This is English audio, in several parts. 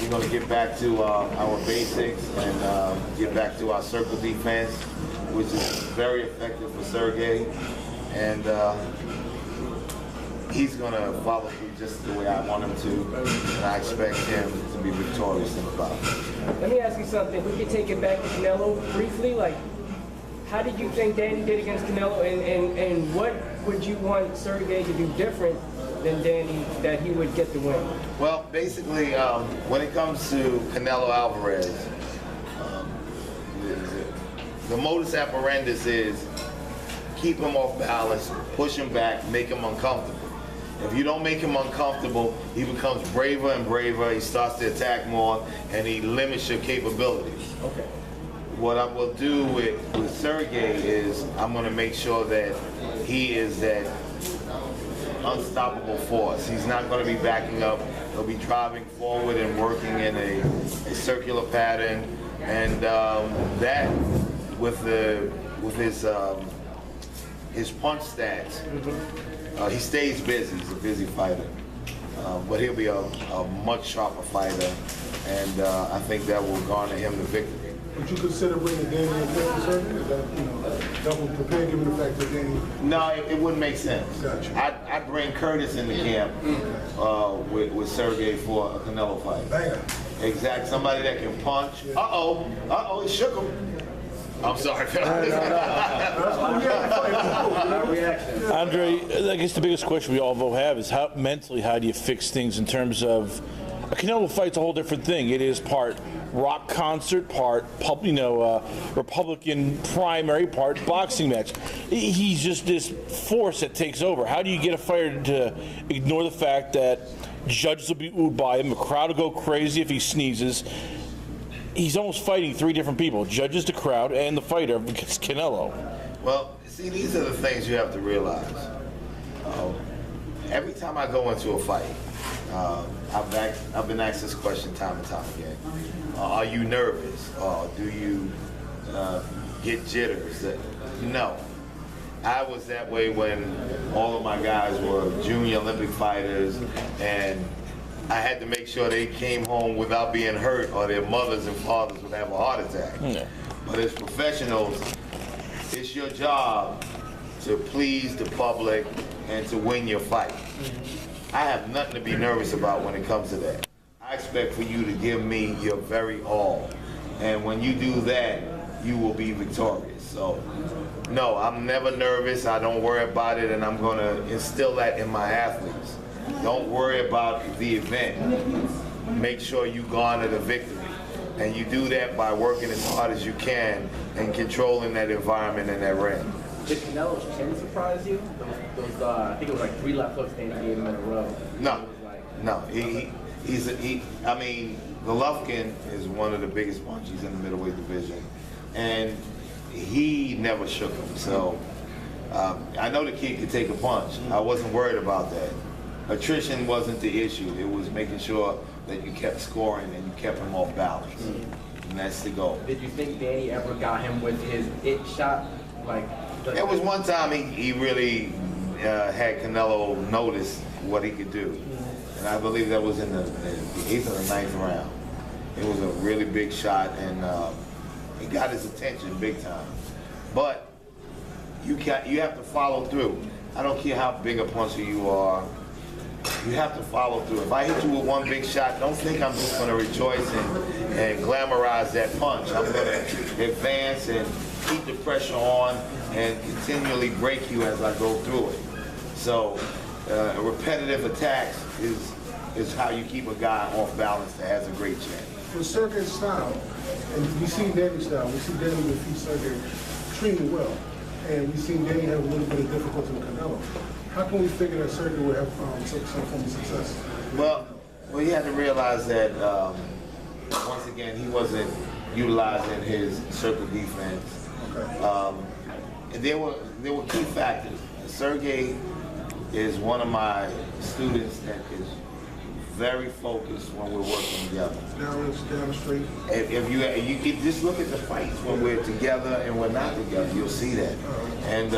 We're going to get back to our basics and get back to our circle defense, which is very effective for Sergiy. And he's going to follow through just the way I want him to. And I expect him to be victorious in the bout. Let me ask you something. We could take it back to Canelo briefly. Like, how did you think Danny did against Canelo, and what would you want Sergiy to do different than Danny that he would get the win? Well, basically, when it comes to Canelo Álvarez, the modus operandi is keep him off balance, push him back, make him uncomfortable. If you don't make him uncomfortable, he becomes braver and braver, he starts to attack more, and he limits your capabilities. Okay. What I will do with Sergiy is I'm going to make sure that he is that unstoppable force. He's not going to be backing up. He'll be driving forward and working in a circular pattern, and that with his punch stats, he stays busy. He's a busy fighter, but he'll be a much sharper fighter, and I think that will garner him the victory. Would you consider bringing Danny in for Sergiy? Is that, double prepared given the fact that Danny? No, it wouldn't make sense. Gotcha. I'd bring Curtis in the camp with Sergiy for a Canelo fight. Bam. Exactly. Somebody that can punch. Uh-oh, he shook him. I'm sorry. Andre, I guess the biggest question we all have is how do you fix things in terms of a Canelo fight's a whole different thing. It is part rock concert, part Republican primary, part boxing match. He's just this force that takes over. How do you get a fighter to ignore the fact that judges will be oohed by him, the crowd will go crazy if he sneezes? He's almost fighting three different people: judges, the crowd, and the fighter against Canelo. Well, see, these are the things you have to realize. Every time I go into a fight, I've been asked this question time and time again. Are you nervous? Do you get jitters? No. I was that way when all of my guys were junior Olympic fighters, and I had to make sure they came home without being hurt, or their mothers and fathers would have a heart attack. Yeah. But as professionals, it's your job to please the public and to win your fight. I have nothing to be nervous about when it comes to that. I expect for you to give me your very all. And when you do that, you will be victorious. So, no, I'm never nervous. I don't worry about it, and I'm going to instill that in my athletes. Don't worry about the event. Make sure you garner the victory. And you do that by working as hard as you can and controlling that environment in that ring. Did Canelo's chin surprise you? Those I think it was like 3 left hooks Danny gave him in a row. No. I mean, Golovkin is one of the biggest punchers in the middleweight division, and he never shook him. So I know the kid could take a punch. I wasn't worried about that. Attrition wasn't the issue. It was making sure that you kept scoring and you kept him off balance. And that's the goal. Did you think Danny ever got him with his it shot? There was one time he really had Canelo notice what he could do. And I believe that was in the 8th or the 9th round. It was a really big shot, and he got his attention big time. But you have to follow through. I don't care how big a puncher you are. You have to follow through. If I hit you with one big shot, don't think I'm just going to rejoice and glamorize that punch. I'm going to advance and keep the pressure on and continually break you as I go through it. So repetitive attacks is how you keep a guy off balance that has a great chance. With Sergiy's style, and we see Danny's style, we see Danny defeat Sergiy extremely well, and we've seen Danny have a little bit of difficulty with Canelo. How can we figure that Sergiy would have some form of success? Well, you have to realize that once again he wasn't utilizing his circle defense. Okay. And there were key factors. Sergiy is one of my students that is very focused when we're working together. Down straight. If you just look at the fights when we're together and we're not together, you'll see that. And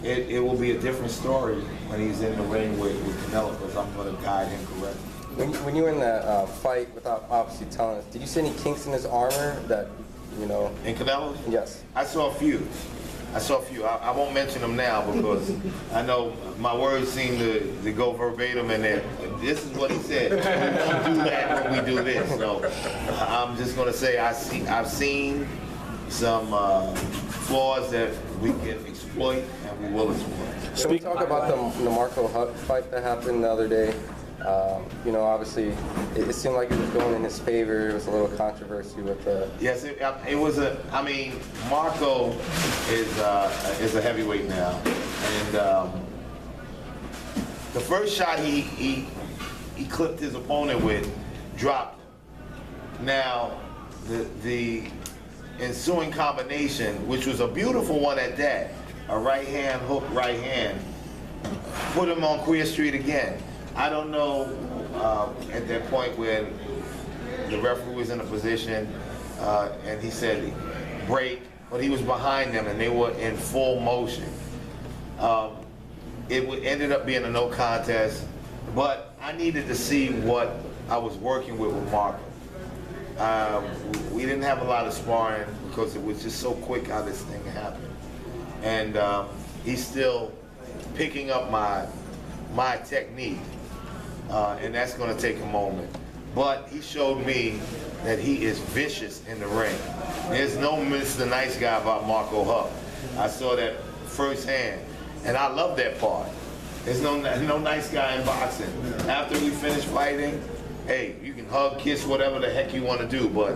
it will be a different story when he's in the ring with Canelo, because I'm going to guide him correctly. When you were in that fight, without obviously telling us, did you see any kinks in his armor that, you know? In Canelo? Yes. I saw a few. I won't mention them now because I know my words seem to go verbatim in there. This is what he said. We won't do that when we do this. So I'm just going to say I've seen some flaws that we can exploit and we will exploit. Can we talk about the Marco Huck fight that happened the other day? You know, obviously, it seemed like it was going in his favor. It was a little controversy with the... Yes, it was I mean, Marco is a heavyweight now. And the first shot he clipped his opponent with dropped. Now, the ensuing combination, which was a beautiful one at that, a right hand, hook right hand, put him on Queer Street again. I don't know at that point when the referee was in a position and he said break, but he was behind them and they were in full motion. It ended up being a no contest, but I needed to see what I was working with Marco. We didn't have a lot of sparring because it was just so quick how this thing happened. And he's still picking up my technique. And that's going to take a moment. But he showed me that he is vicious in the ring. There's no Mr. Nice Guy about Marco Huck. I saw that firsthand, and I love that part. There's no nice guy in boxing. After we finish fighting, hey, you can hug, kiss, whatever the heck you want to do, but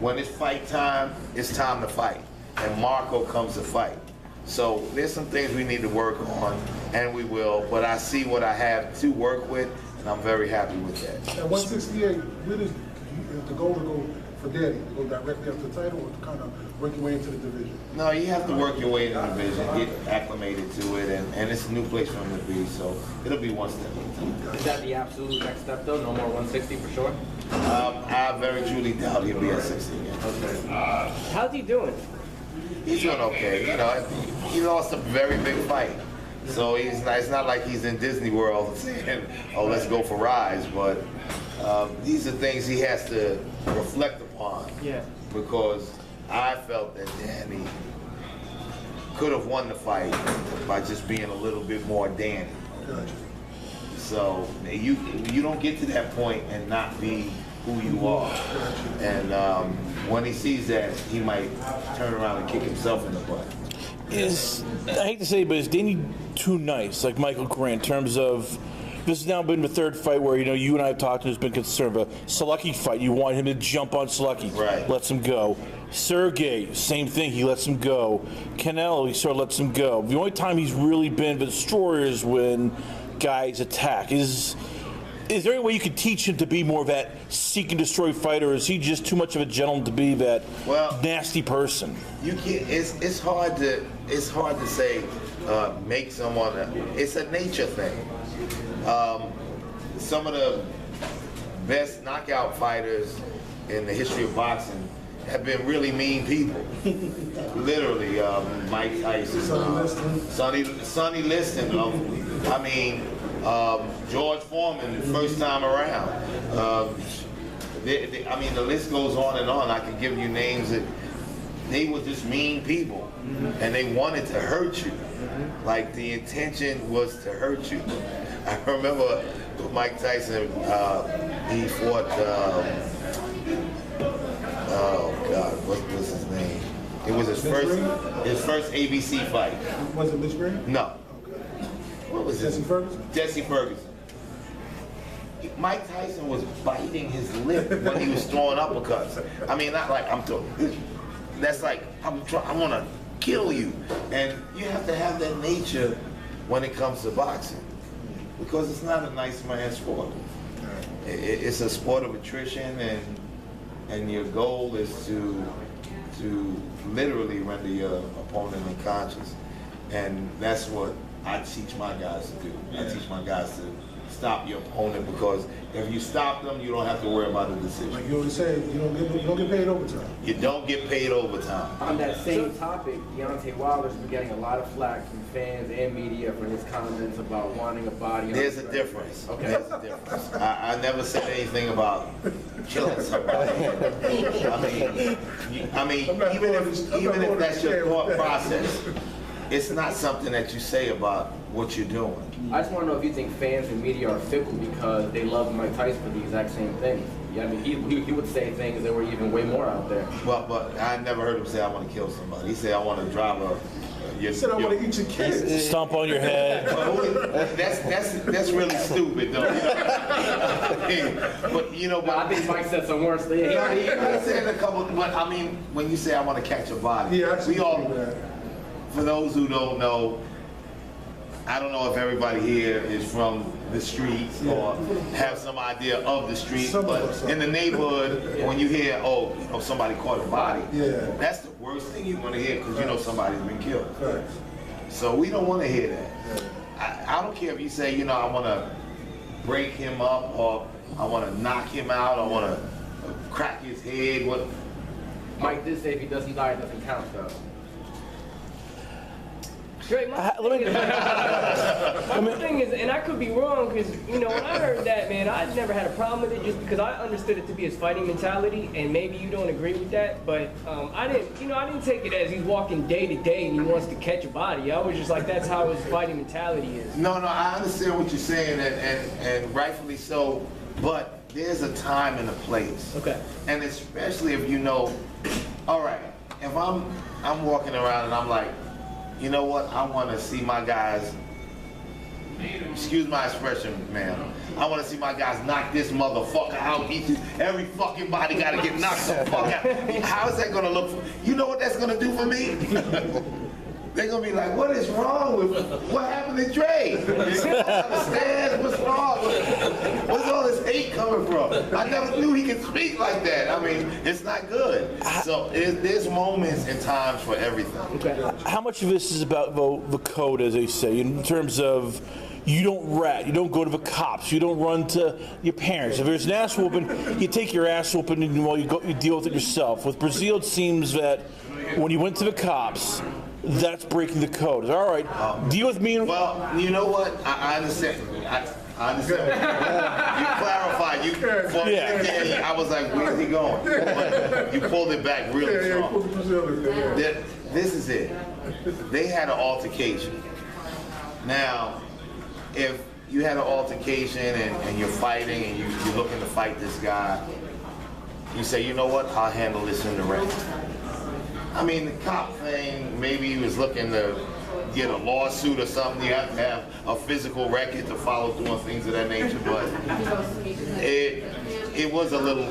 when it's fight time, it's time to fight. And Marco comes to fight. So there's some things we need to work on, and we will, but I see what I have to work with, and I'm very happy with that. At 168, really, the goal to go for Daddy, to go directly up to the title, or to kind of work your way into the division? No, you have to work your way into the division, get acclimated to it, and it's a new place for him to be, so it'll be one step at a time. Is that the absolute next step, though? No more 160 for sure? I very truly doubt he'll be at 60 again. Okay. How's he doing? He's doing okay. You know, he lost a very big fight. So it's not like he's in Disney World saying, oh, let's go for rides. But these are things he has to reflect upon. Yeah. Because I felt that Danny could have won the fight by just being a little bit more Danny. Gotcha. So you don't get to that point and not be who you are. And when he sees that, he might turn around and kick himself in the butt. I hate to say it, but is Danny too nice, like Michael Grant, in terms of, this has now been the third fight where, you know, you and I have talked, and there's been concern of a Selecki fight. You want him to jump on Selecki. Right. Lets him go. Sergey, same thing, he lets him go. Canelo, he sort of lets him go. The only time he's really been the destroyer is when guys attack. Is there any way you could teach him to be more of that seek and destroy fighter, or is he just too much of a gentleman to be that nasty person? You can't. It's hard to say make someone. It's a nature thing. Some of the best knockout fighters in the history of boxing have been really mean people. Literally, Mike Tyson, Sonny Liston. George Foreman, the first time around. The list goes on and on. I could give you names that they were just mean people, and they wanted to hurt you. Like the intention was to hurt you. I remember Mike Tyson. He fought. Oh God, what was his name? It was his first ABC fight. Was it Mitch Green? No. What was Jesse Ferguson? Jesse Ferguson. Mike Tyson was biting his lip when he was throwing uppercuts. I mean, not like I'm throwing. That's like I want to kill you, and you have to have that nature when it comes to boxing, because it's not a nice man's sport. It's a sport of attrition, and your goal is to literally render your opponent unconscious, and that's what I teach my guys to do. I teach my guys to stop your opponent, because if you stop them, you don't have to worry about the decision. Like you always say, you don't get paid overtime. You don't get paid overtime. On that same topic, Deontay Wilder's been getting a lot of flack from fans and media for his comments about wanting a body. There's a difference. Okay. There's a difference. I never said anything about killing somebody. I mean, even if that's your thought process, it's not something that you say about what you're doing. I just want to know if you think fans and media are fickle because they love Mike Tyson for the exact same things. Yeah, I mean, he would say things that were even way more out there. But I never heard him say I want to kill somebody. He said I want to drive a. He said I want to eat your kids. Stomp on your head. That's really stupid, though. But you know, I think Mike said some worse things. I said a couple. But I mean, when you say I want to catch a body, Yeah, we all. For those who don't know, I don't know if everybody here is from the streets or have some idea of the streets, but in the neighborhood, when you hear, oh, you know, somebody caught a body, that's the worst thing you want to hear, because you know somebody's been killed. So we don't want to hear that. I don't care if you say, you know, I want to break him up, or I want to knock him out, I want to crack his head. What? Mike did say if he doesn't die, it doesn't count, though. Great. My thing is, and I could be wrong, because you know when I heard that, man, I never had a problem with it, just because I understood it to be his fighting mentality, and maybe you don't agree with that, but I didn't take it as he's walking day to day and he wants to catch a body. I was just like, that's how his fighting mentality is. No, I understand what you're saying, and rightfully so, but there's a time and a place. Okay. And especially if you know, all right, if I'm walking around and I'm like, you know what, I want to see my guys, excuse my expression, man, I want to see my guys knock this motherfucker out. Every fucking body got to get knocked the fuck out. How is that going to look for, you know what that's going to do for me? They're going to be like, what is wrong with, what happened to Dre? You don't understand, what's wrong? Where's all this hate coming from? I never knew he could speak like that. I mean, it's not good. So there's moments and times for everything. Okay. How much of this is about the code, as they say, in terms of you don't rat, you don't go to the cops, you don't run to your parents. If there's an ass whooping, you take your ass whooping and you deal with it yourself. With Breazeale, it seems that when you went to the cops, that's breaking the code. All right, deal with me. Well, you know what? I understand. I understand. You clarified. I was like, where's he going? But you pulled it back really strong. This is it. They had an altercation. Now, if you had an altercation and you're fighting and you're looking to fight this guy, you say, you know what? I'll handle this in the ring. I mean, the cop thing, maybe he was looking to get a lawsuit or something. You have to have a physical record to follow through on things of that nature, but it was a little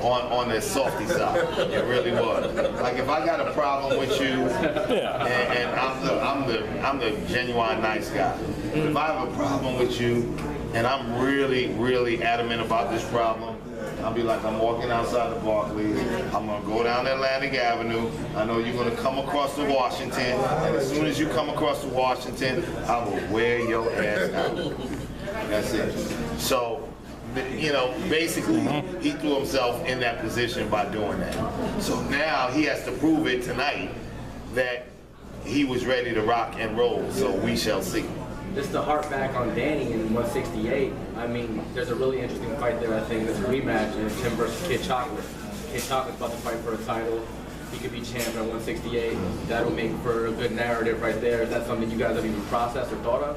on the softy side. It really was. Like, if I got a problem with you, and I'm the genuine nice guy. If I have a problem with you, and I'm really, really adamant about this problem, I'll be like, I'm walking outside the Barclays, I'm gonna go down Atlantic Avenue, I know you're gonna come across to Washington, and as soon as you come across to Washington, I will wear your ass out. That's it. So, you know, basically, he threw himself in that position by doing that. So now he has to prove it tonight that he was ready to rock and roll, so we shall see. Just to harp back on Danny in 168, I mean, there's a really interesting fight there, I think. There's a rematch, and it's him versus Kid Chocolate. Kid Chocolate's about to fight for a title. He could be champ at 168. That'll make for a good narrative right there. Is that something you guys have even processed or thought of?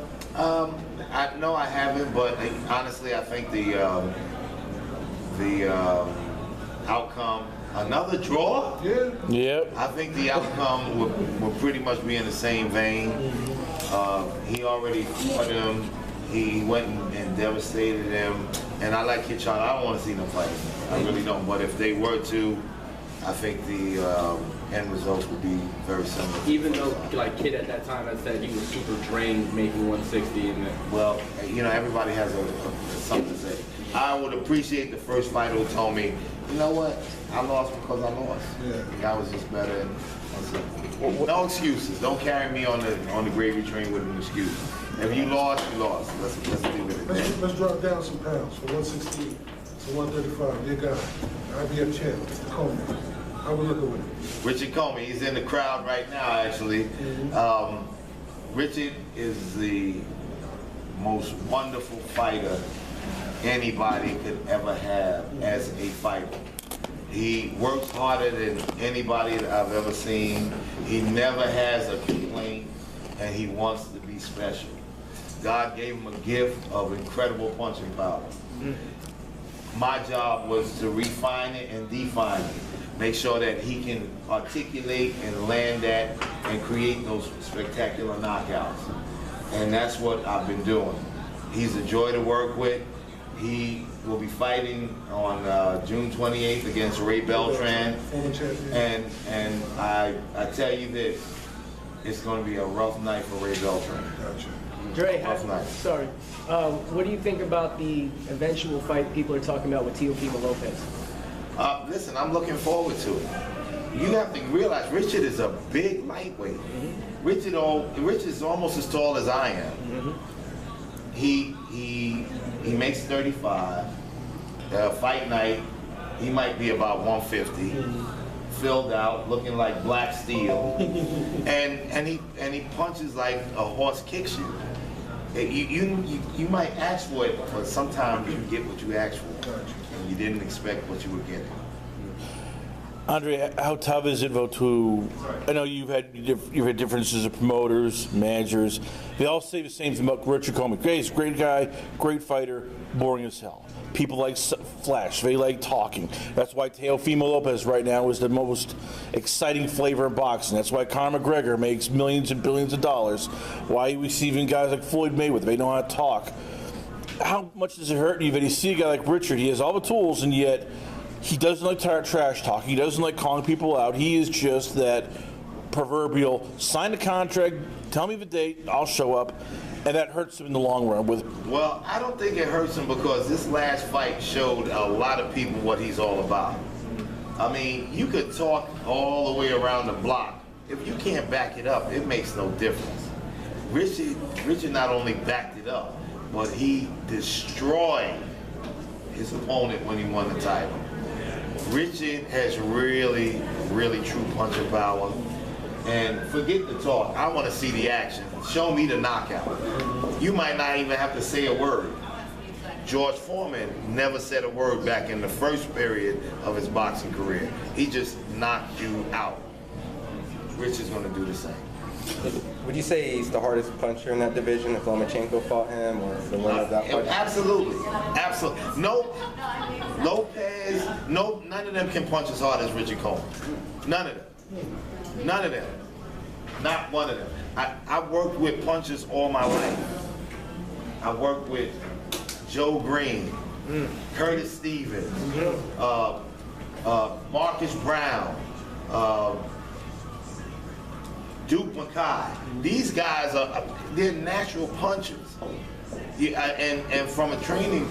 No, I haven't, but honestly, I think the outcome, another draw? Yeah. Yep. I think the outcome will pretty much be in the same vein. He already fought him. He went and devastated him. And I like Kid Chocolate. I don't want to see them fight. I really don't. But if they were to, I think the end results would be very similar. Even though, like, Kid at that time had said he was super drained making 160. And well, you know, everybody has something to say. I would appreciate the first fighter who told me, you know what, I lost because I lost. Yeah. The guy was just better. And that's it. No excuses. Don't carry me on the gravy train with an excuse. If you lost, you lost. Let's leave it at that. Let's drop down some pounds from 168 to 135. Dear God, IBF champ, Mr. Coleman. How we looking with it? Richard Comey, he's in the crowd right now, actually. Richard is the most wonderful fighter anybody could ever have as a fighter. He works harder than anybody that I've ever seen. He never has a complaint, and he wants to be special. God gave him a gift of incredible punching power. My job was to refine it and define it. Make sure that he can articulate and land that and create those spectacular knockouts. And that's what I've been doing. He's a joy to work with. He will be fighting on June 28th against Ray Beltran. Former champion. And I tell you this, it's going to be a rough night for Ray Beltran. Gotcha. Dre, Rough night. sorry. What do you think about the eventual fight people are talking about with Teofimo Lopez? Listen, I'm looking forward to it. You have to realize Richard is a big lightweight. Richard is almost as tall as I am. He makes 35. Fight night, he might be about 150. Filled out, looking like black steel, and he punches like a horse kicks you. You might ask for it, but sometimes you get what you ask for, and you didn't expect what you were getting. Andre, how tough is it, though, to, I know you've had differences of promoters, managers. They all say the same thing about Richard Coleman. He's a great guy, great fighter, boring as hell. People like flash, they like talking. That's why Teofimo Lopez right now is the most exciting flavor in boxing. That's why Conor McGregor makes millions and billions of dollars. Why we see even guys like Floyd Mayweather, they know how to talk. How much does it hurt you that you see a guy like Richard? He has all the tools, and yet he doesn't like trash talk. He doesn't like calling people out. He is just that proverbial sign the contract, tell me the date, I'll show up, and that hurts him in the long run. Well, I don't think it hurts him because this last fight showed a lot of people what he's all about. I mean, you could talk all the way around the block. If you can't back it up, it makes no difference. Richard not only backed it up, but he destroyed his opponent when he won the title. Richard has really, really true punching power. And forget the talk. I want to see the action. Show me the knockout. You might not even have to say a word. George Foreman never said a word back in the first period of his boxing career. He just knocked you out. Richard's going to do the same. Would you say he's the hardest puncher in that division if Lomachenko fought him or the winner of that fight? Absolutely. Absolutely. No, Lopez, none of them can punch as hard as Richard Coleman. None of them. None of them. Not one of them. I've worked with punchers all my life. I worked with Joe Green, Curtis Stevens, Marcus Brown, Duke Mackay. These guys they're natural punchers. Yeah, and from a training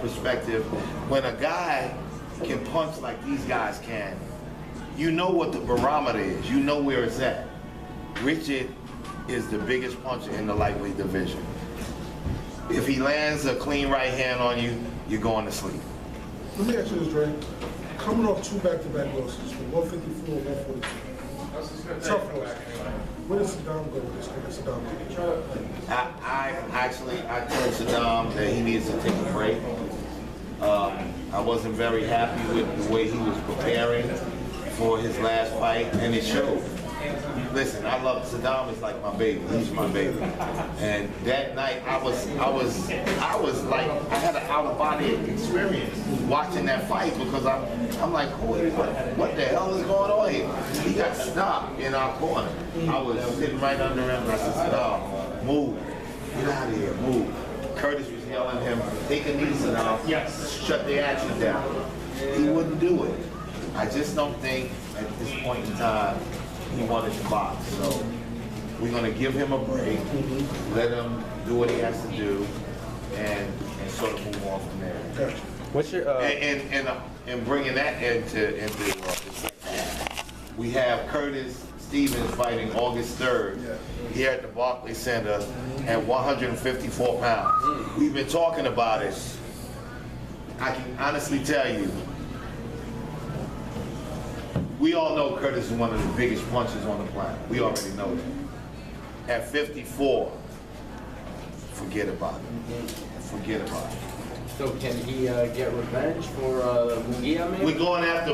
perspective, when a guy can punch like these guys can, you know what the barometer is. You know where it's at. Richard is the biggest puncher in the lightweight division. If he lands a clean right hand on you, you're going to sleep. Let me ask you this, Dre. Coming off two back-to-back losses, from 154 and 142. Tough loss. Where does Saddam go with this? Saddam? I told Saddam that he needs to take a break. I wasn't very happy with the way he was preparing for his last fight, and it showed. Listen, I love Saddam. Is like my baby. He's my baby. And that night, I was like, I had an out-of-body experience watching that fight because I'm like, what the hell is going on here? He got stopped in our corner. I was sitting right under him, and I said, Saddam, move, get out of here, move. Curtis was yelling at him, take a knee, Saddam. Yes. Shut the action down. He wouldn't do it. I just don't think at this point in time he wanted to box. So we're going to give him a break, let him do what he has to do, and and sort of move on from there. Gotcha. What's your And bringing that into perspective, we have Curtis Stevens fighting August 3rd here at the Barclays Center at 154 pounds. We've been talking about it. I can honestly tell you, we all know Curtis is one of the biggest punchers on the planet. We already know that. At 54, forget about it. Forget about it. So can he get revenge for Munguia, maybe? We're going after